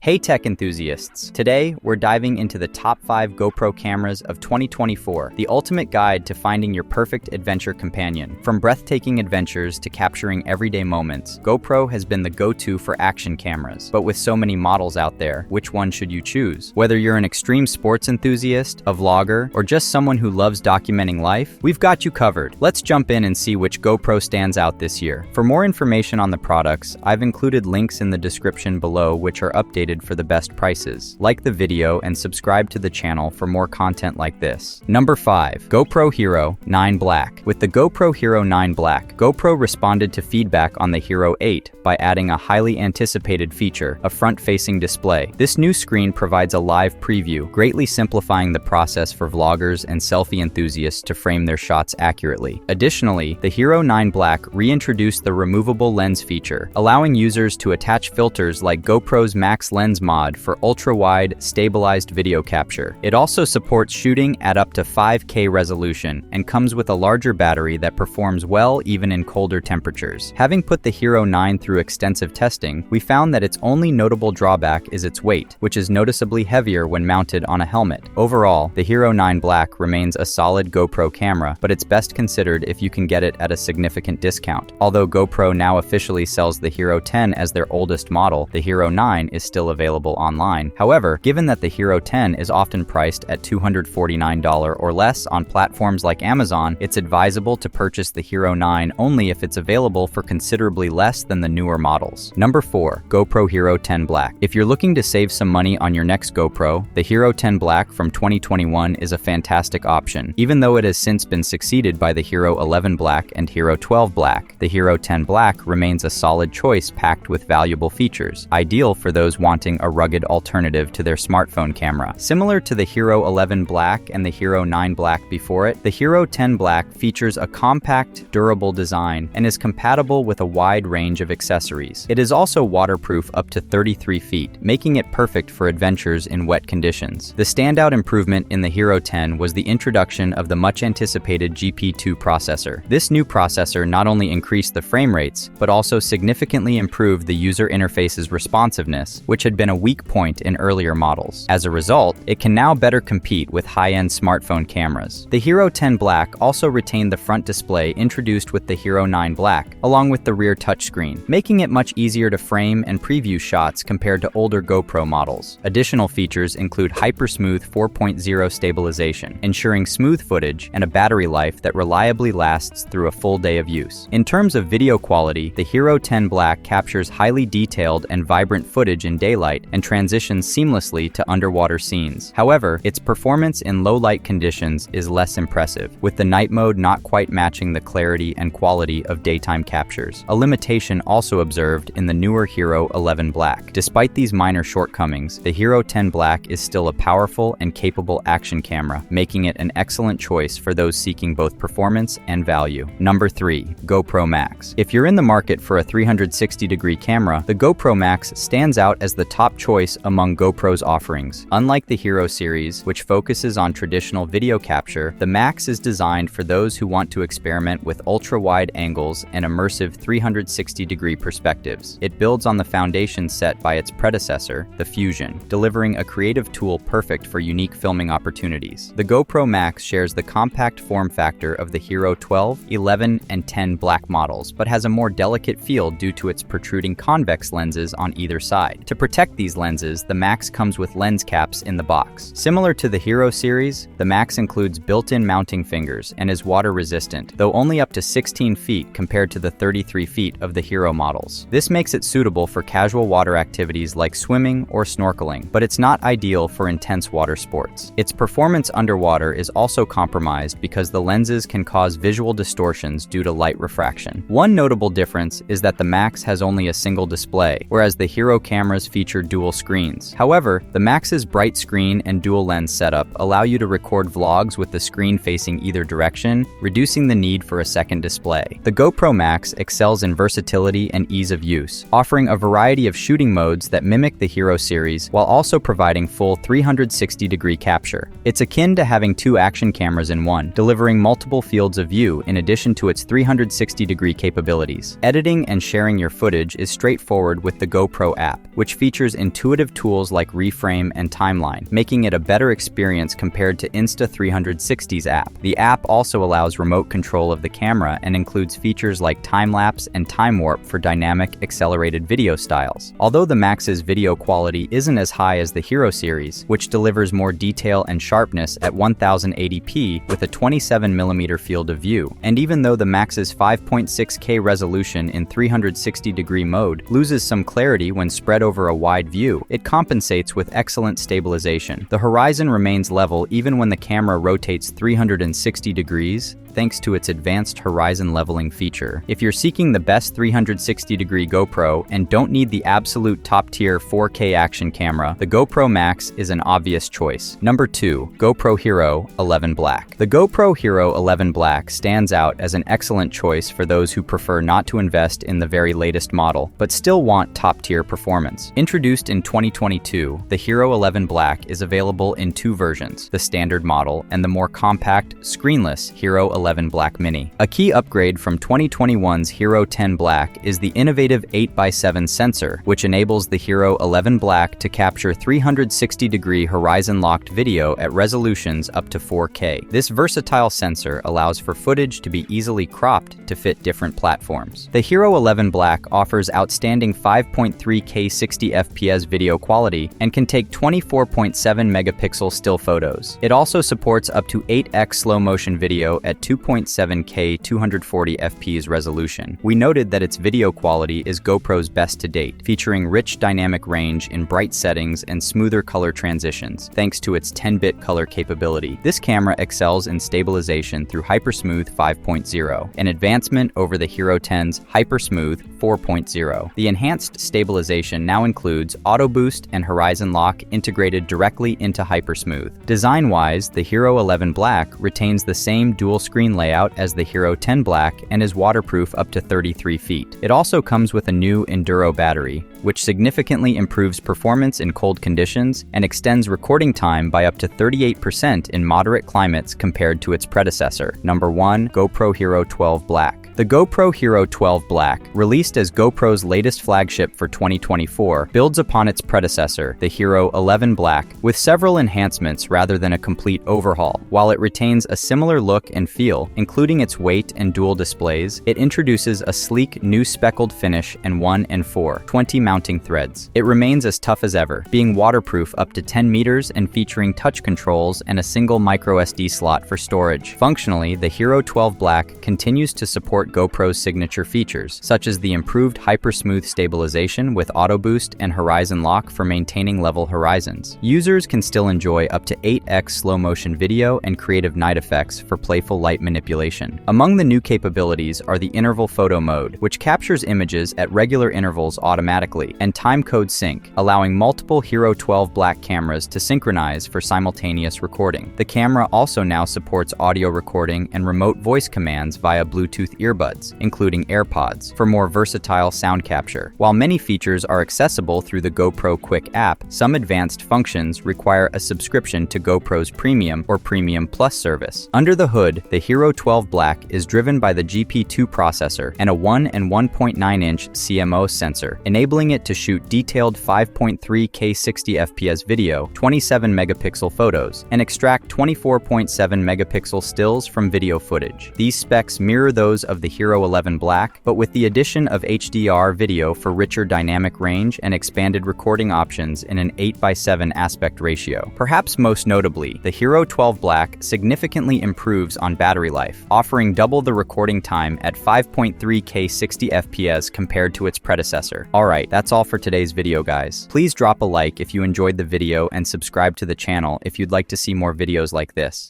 Hey tech enthusiasts! Today, we're diving into the top 5 GoPro cameras of 2024, the ultimate guide to finding your perfect adventure companion. From breathtaking adventures to capturing everyday moments, GoPro has been the go-to for action cameras. But with so many models out there, which one should you choose? Whether you're an extreme sports enthusiast, a vlogger, or just someone who loves documenting life, we've got you covered. Let's jump in and see which GoPro stands out this year. For more information on the products, I've included links in the description below which are updated for the best prices. Like the video and subscribe to the channel for more content like this. Number 5. GoPro Hero 9 Black. With the GoPro Hero 9 Black, GoPro responded to feedback on the Hero 8 by adding a highly anticipated feature, a front-facing display. This new screen provides a live preview, greatly simplifying the process for vloggers and selfie enthusiasts to frame their shots accurately. Additionally, the Hero 9 Black reintroduced the removable lens feature, allowing users to attach filters like GoPro's Max lens mod for ultra-wide, stabilized video capture. It also supports shooting at up to 5K resolution and comes with a larger battery that performs well even in colder temperatures. Having put the Hero 9 through extensive testing, we found that its only notable drawback is its weight, which is noticeably heavier when mounted on a helmet. Overall, the Hero 9 Black remains a solid GoPro camera, but it's best considered if you can get it at a significant discount. Although GoPro now officially sells the Hero 10 as their oldest model, the Hero 9 is still available online. However, given that the Hero 10 is often priced at $249 or less on platforms like Amazon, it's advisable to purchase the Hero 9 only if it's available for considerably less than the newer models. Number 4. GoPro Hero 10 Black. If you're looking to save some money on your next GoPro, the Hero 10 Black from 2021 is a fantastic option. Even though it has since been succeeded by the Hero 11 Black and Hero 12 Black, the Hero 10 Black remains a solid choice packed with valuable features, ideal for those wanting a rugged alternative to their smartphone camera. Similar to the Hero 11 Black and the Hero 9 Black before it, the Hero 10 Black features a compact, durable design and is compatible with a wide range of accessories. It is also waterproof up to 33 feet, making it perfect for adventures in wet conditions. The standout improvement in the Hero 10 was the introduction of the much-anticipated GP2 processor. This new processor not only increased the frame rates, but also significantly improved the user interface's responsiveness, which had been a weak point in earlier models. As a result, it can now better compete with high-end smartphone cameras. The Hero 10 Black also retained the front display introduced with the Hero 9 Black, along with the rear touchscreen, making it much easier to frame and preview shots compared to older GoPro models. Additional features include hypersmooth 4.0 stabilization, ensuring smooth footage and a battery life that reliably lasts through a full day of use. In terms of video quality, the Hero 10 Black captures highly detailed and vibrant footage in daylight and transitions seamlessly to underwater scenes. However, its performance in low-light conditions is less impressive, with the night mode not quite matching the clarity and quality of daytime captures, a limitation also observed in the newer Hero 11 Black. Despite these minor shortcomings, the Hero 10 Black is still a powerful and capable action camera, making it an excellent choice for those seeking both performance and value. Number 3. GoPro Max. If you're in the market for a 360-degree camera, the GoPro Max stands out as the top choice among GoPro's offerings. Unlike the Hero series, which focuses on traditional video capture, the Max is designed for those who want to experiment with ultra-wide angles and immersive 360-degree perspectives. It builds on the foundation set by its predecessor, the Fusion, delivering a creative tool perfect for unique filming opportunities. The GoPro Max shares the compact form factor of the Hero 12, 11, and 10 Black models, but has a more delicate feel due to its protruding convex lenses on either side. To protect these lenses, the Max comes with lens caps in the box. Similar to the Hero series, the Max includes built-in mounting fingers and is water-resistant, though only up to 16 feet compared to the 33 feet of the Hero models. This makes it suitable for casual water activities like swimming or snorkeling, but it's not ideal for intense water sports. Its performance underwater is also compromised because the lenses can cause visual distortions due to light refraction. One notable difference is that the Max has only a single display, whereas the Hero cameras feature dual screens. However, the Max's bright screen and dual lens setup allow you to record vlogs with the screen facing either direction, reducing the need for a second display. The GoPro Max excels in versatility and ease of use, offering a variety of shooting modes that mimic the Hero series while also providing full 360-degree capture. It's akin to having two action cameras in one, delivering multiple fields of view in addition to its 360-degree capabilities. Editing and sharing your footage is straightforward with the GoPro app, which features features intuitive tools like reframe and timeline, making it a better experience compared to Insta360's app. The app also allows remote control of the camera and includes features like time-lapse and time warp for dynamic, accelerated video styles. Although the Max's video quality isn't as high as the Hero series, which delivers more detail and sharpness at 1080p with a 27mm field of view, and even though the Max's 5.6K resolution in 360-degree mode loses some clarity when spread over a wide view, it compensates with excellent stabilization. The horizon remains level even when the camera rotates 360 degrees, thanks to its advanced horizon leveling feature. If you're seeking the best 360-degree GoPro and don't need the absolute top-tier 4K action camera, the GoPro Max is an obvious choice. Number 2. GoPro Hero 11 Black. The GoPro Hero 11 Black stands out as an excellent choice for those who prefer not to invest in the very latest model, but still want top-tier performance. Introduced in 2022, the Hero 11 Black is available in two versions, the standard model and the more compact, screenless Hero 11 Black Mini. A key upgrade from 2021's Hero 10 Black is the innovative 8x7 sensor, which enables the Hero 11 Black to capture 360-degree horizon-locked video at resolutions up to 4K. This versatile sensor allows for footage to be easily cropped to fit different platforms. The Hero 11 Black offers outstanding 5.3K 60 FPS video quality and can take 24.7 megapixel still photos. It also supports up to 8x slow-motion video at 2.7K 240 fps resolution. We noted that its video quality is GoPro's best to date, featuring rich dynamic range in bright settings and smoother color transitions, thanks to its 10-bit color capability. This camera excels in stabilization through HyperSmooth 5.0, an advancement over the Hero 10's HyperSmooth 4.0. The enhanced stabilization now includes Auto Boost and Horizon Lock integrated directly into HyperSmooth. Design-wise, the Hero 11 Black retains the same dual-screen layout as the Hero 10 Black and is waterproof up to 33 feet. It also comes with a new Enduro battery, which significantly improves performance in cold conditions and extends recording time by up to 38% in moderate climates compared to its predecessor. Number 1. GoPro Hero 12 Black. The GoPro Hero 12 Black, released as GoPro's latest flagship for 2024, builds upon its predecessor, the Hero 11 Black, with several enhancements rather than a complete overhaul. While it retains a similar look and feel, including its weight and dual displays, it introduces a sleek new speckled finish and 1 and 4, 20 mounting threads. It remains as tough as ever, being waterproof up to 10 meters and featuring touch controls and a single microSD slot for storage. Functionally, the Hero 12 Black continues to support GoPro's signature features, such as the improved HyperSmooth stabilization with Auto Boost and Horizon Lock for maintaining level horizons. Users can still enjoy up to 8x slow-motion video and creative night effects for playful light manipulation. Among the new capabilities are the interval photo mode, which captures images at regular intervals automatically, and timecode sync, allowing multiple Hero 12 Black cameras to synchronize for simultaneous recording. The camera also now supports audio recording and remote voice commands via Bluetooth earbuds, including AirPods, for more versatile sound capture. While many features are accessible through the GoPro Quick app, some advanced functions require a subscription to GoPro's Premium or Premium Plus service. Under the hood, the Hero 12 Black is driven by the GP2 processor and a 1 and 1.9-inch CMOS sensor, enabling it to shoot detailed 5.3K 60 FPS video, 27 megapixel photos, and extract 24.7 megapixel stills from video footage. These specs mirror those of the Hero 11 Black, but with the addition of HDR video for richer dynamic range and expanded recording options in an 8:7 aspect ratio. Perhaps most notably, the Hero 12 Black significantly improves on battery life, offering double the recording time at 5.3K 60 FPS compared to its predecessor. Alright, that's all for today's video, guys. Please drop a like if you enjoyed the video and subscribe to the channel if you'd like to see more videos like this.